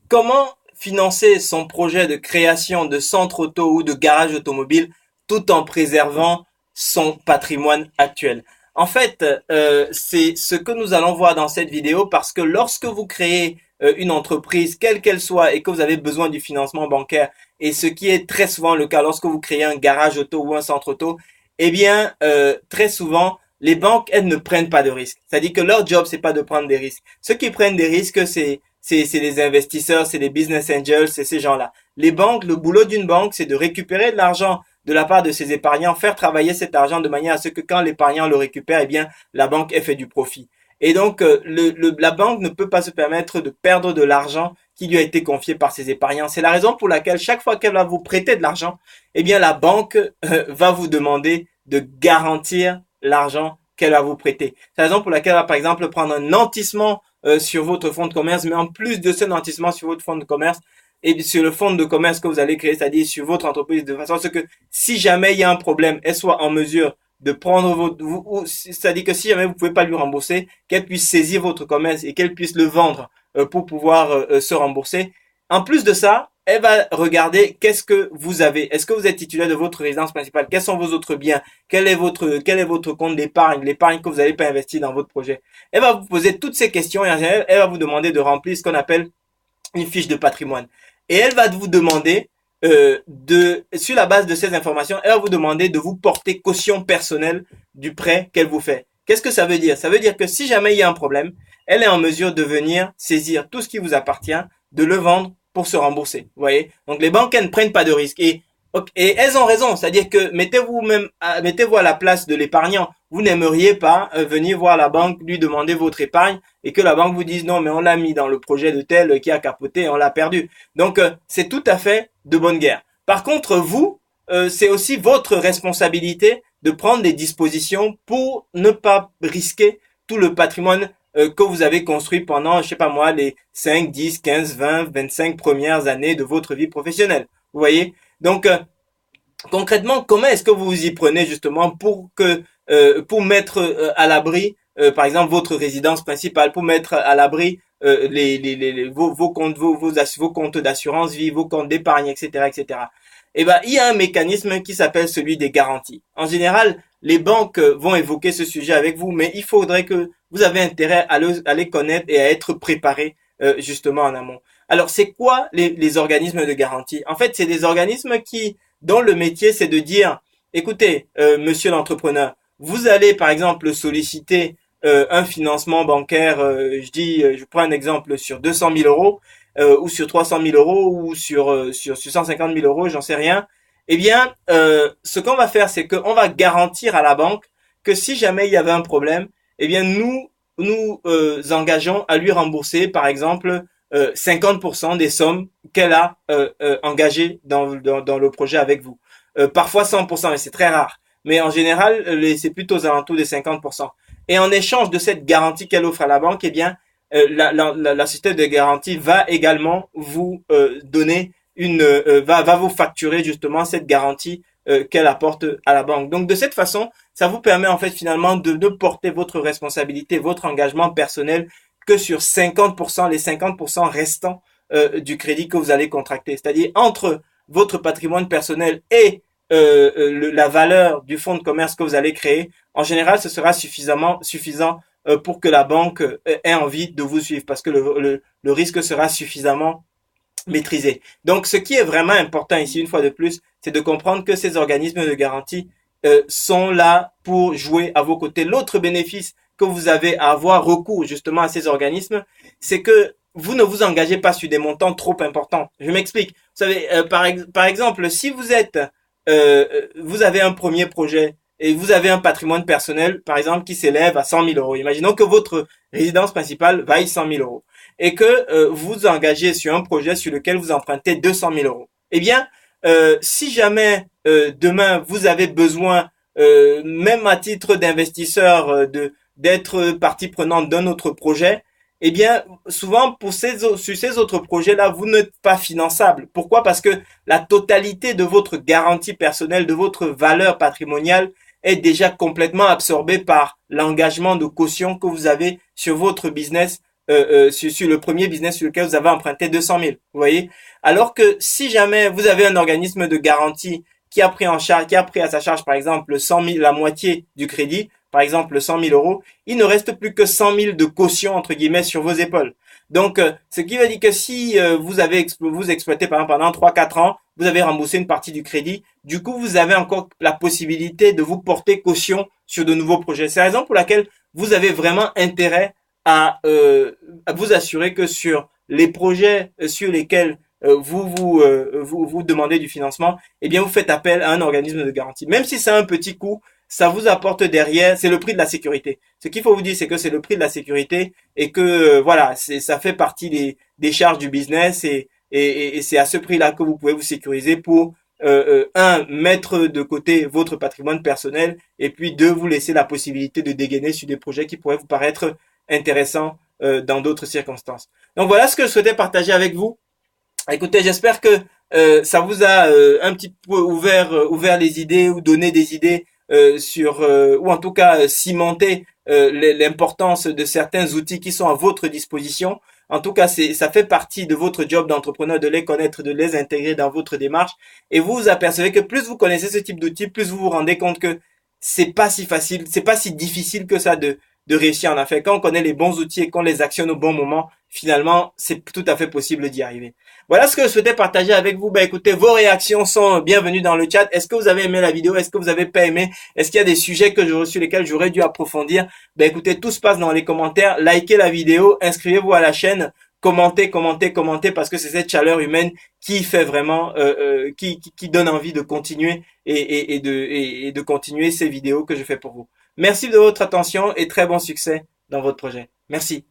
Comment financer son projet de création de centre auto ou de garage automobile tout en préservant son patrimoine actuel? En fait, c'est ce que nous allons voir dans cette vidéo parce que lorsque vous créez une entreprise, quelle qu'elle soit, et que vous avez besoin du financement bancaire, et ce qui est très souvent le cas lorsque vous créez un garage auto ou un centre auto, eh bien, très souvent, les banques, elles ne prennent pas de risques. C'est-à-dire que leur job, c'est pas de prendre des risques. Ceux qui prennent des risques, c'est les investisseurs, c'est les business angels, c'est ces gens-là. Les banques, le boulot d'une banque, c'est de récupérer de l'argent de la part de ses épargnants, faire travailler cet argent de manière à ce que quand l'épargnant le récupère, eh bien, la banque ait fait du profit. Et donc, la banque ne peut pas se permettre de perdre de l'argent qui lui a été confié par ses épargnants. C'est la raison pour laquelle chaque fois qu'elle va vous prêter de l'argent, eh bien, la banque va vous demander de garantir l'argent qu'elle va vous prêter. C'est la raison pour laquelle elle va, par exemple, prendre un nantissement sur votre fonds de commerce, mais en plus de ce nantissement sur votre fonds de commerce, et sur le fonds de commerce que vous allez créer, c'est-à-dire sur votre entreprise, de façon à ce que si jamais il y a un problème, elle soit en mesure de prendre votre, c'est-à-dire que si jamais vous pouvez pas lui rembourser, qu'elle puisse saisir votre commerce et qu'elle puisse le vendre pour pouvoir se rembourser. En plus de ça, elle va regarder qu'est-ce que vous avez. Est-ce que vous êtes titulaire de votre résidence principale? Quels sont vos autres biens? Quel est votre compte d'épargne? L'épargne que vous n'allez pas investir dans votre projet. Elle va vous poser toutes ces questions et en général, elle va vous demander de remplir ce qu'on appelle une fiche de patrimoine. Et elle va vous demander sur la base de ces informations, elle va vous demander de vous porter caution personnelle du prêt qu'elle vous fait. Qu'est-ce que ça veut dire? Ça veut dire que si jamais il y a un problème, elle est en mesure de venir saisir tout ce qui vous appartient, de le vendre pour se rembourser. Vous voyez? Donc les banques, elles ne prennent pas de risques. Et elles ont raison, c'est-à-dire que mettez-vous à la place de l'épargnant. Vous n'aimeriez pas venir voir la banque, lui demander votre épargne et que la banque vous dise non, mais on l'a mis dans le projet de tel qui a capoté et on l'a perdu. Donc c'est tout à fait de bonne guerre. Par contre, vous, c'est aussi votre responsabilité de prendre des dispositions pour ne pas risquer tout le patrimoine que vous avez construit pendant, je sais pas moi, les 5, 10, 15, 20, 25 premières années de votre vie professionnelle. Vous voyez? Donc, concrètement, comment est-ce que vous vous y prenez justement pour mettre à l'abri, par exemple, votre résidence principale, pour mettre à l'abri vos comptes, vos comptes d'assurance vie, vos comptes d'épargne, etc., etc. Eh ben, il y a un mécanisme qui s'appelle celui des garanties. En général, les banques vont évoquer ce sujet avec vous, mais il faudrait que vous avez intérêt à les connaître et à être préparé justement en amont. Alors, c'est quoi les organismes de garantie? En fait, c'est des organismes dont le métier, c'est de dire, écoutez, monsieur l'entrepreneur, vous allez par exemple solliciter un financement bancaire, je prends un exemple sur 200 000 euros ou sur 300 000 euros ou sur 150 000 euros, j'en sais rien. Eh bien, ce qu'on va faire, c'est qu'on va garantir à la banque que si jamais il y avait un problème, eh bien nous engageons à lui rembourser, par exemple, 50% des sommes qu'elle a engagées dans le projet avec vous. Parfois 100%, mais c'est très rare. Mais en général, c'est plutôt aux alentours de 50%. Et en échange de cette garantie qu'elle offre à la banque, eh bien, la société de garantie va également vous donner va vous facturer justement cette garantie qu'elle apporte à la banque. Donc de cette façon, ça vous permet en fait finalement de porter votre responsabilité, votre engagement personnel que sur 50%, les 50% restants du crédit que vous allez contracter. C'est-à-dire entre votre patrimoine personnel et la valeur du fonds de commerce que vous allez créer, en général, ce sera suffisant pour que la banque ait envie de vous suivre parce que le risque sera suffisamment maîtrisé. Donc, ce qui est vraiment important ici, une fois de plus, c'est de comprendre que ces organismes de garantie sont là pour jouer à vos côtés. L'autre bénéfice que vous avez à avoir recours justement à ces organismes, c'est que vous ne vous engagez pas sur des montants trop importants. Je m'explique. Vous savez, par exemple, si vous avez un premier projet et vous avez un patrimoine personnel, par exemple, qui s'élève à 100 000 euros. Imaginons que votre résidence principale vaille 100 000 euros et que vous engagez sur un projet sur lequel vous empruntez 200 000 euros. Eh bien, si jamais demain vous avez besoin, même à titre d'investisseur, d'être partie prenante d'un autre projet, eh bien, souvent sur ces autres projets-là, vous n'êtes pas finançable. Pourquoi? Parce que la totalité de votre garantie personnelle, de votre valeur patrimoniale est déjà complètement absorbée par l'engagement de caution que vous avez sur votre business sur le premier business sur lequel vous avez emprunté 200 000. Vous voyez? Alors que si jamais vous avez un organisme de garantie qui a pris en charge, qui a pris à sa charge, par exemple, 100 000, la moitié du crédit, par exemple 100 000 euros, il ne reste plus que 100 000 de caution, entre guillemets, sur vos épaules. Donc, ce qui veut dire que si vous exploitez, par exemple, pendant 3-4 ans, vous avez remboursé une partie du crédit, du coup, vous avez encore la possibilité de vous porter caution sur de nouveaux projets. C'est la raison pour laquelle vous avez vraiment intérêt à vous assurer que sur les projets sur lesquels vous demandez du financement, eh bien, vous faites appel à un organisme de garantie. Même si c'est un petit coût, ça vous apporte derrière, c'est le prix de la sécurité. Ce qu'il faut vous dire, c'est que c'est le prix de la sécurité et que voilà, ça fait partie des charges du business et c'est à ce prix-là que vous pouvez vous sécuriser pour mettre de côté votre patrimoine personnel et puis deux, vous laisser la possibilité de dégainer sur des projets qui pourraient vous paraître intéressants dans d'autres circonstances. Donc voilà ce que je souhaitais partager avec vous. Écoutez, j'espère que ça vous a un petit peu ouvert les idées ou donné des idées sur ou en tout cas cimenter l'importance de certains outils qui sont à votre disposition. En tout cas, ça fait partie de votre job d'entrepreneur de les connaître, de les intégrer dans votre démarche. Et vous vous apercevez que plus vous connaissez ce type d'outils, plus vous vous rendez compte que c'est pas si facile, c'est pas si difficile que ça de réussir en affaires. Quand on connaît les bons outils et qu'on les actionne au bon moment, finalement, c'est tout à fait possible d'y arriver. Voilà ce que je souhaitais partager avec vous. Ben écoutez, vos réactions sont bienvenues dans le chat. Est-ce que vous avez aimé la vidéo? Est-ce que vous avez pas aimé? Est-ce qu'il y a des sujets sur lesquels j'aurais dû approfondir? Ben écoutez, tout se passe dans les commentaires. Likez la vidéo, inscrivez-vous à la chaîne, commentez parce que c'est cette chaleur humaine qui fait vraiment, qui donne envie de continuer et de continuer ces vidéos que je fais pour vous. Merci de votre attention et très bon succès dans votre projet. Merci.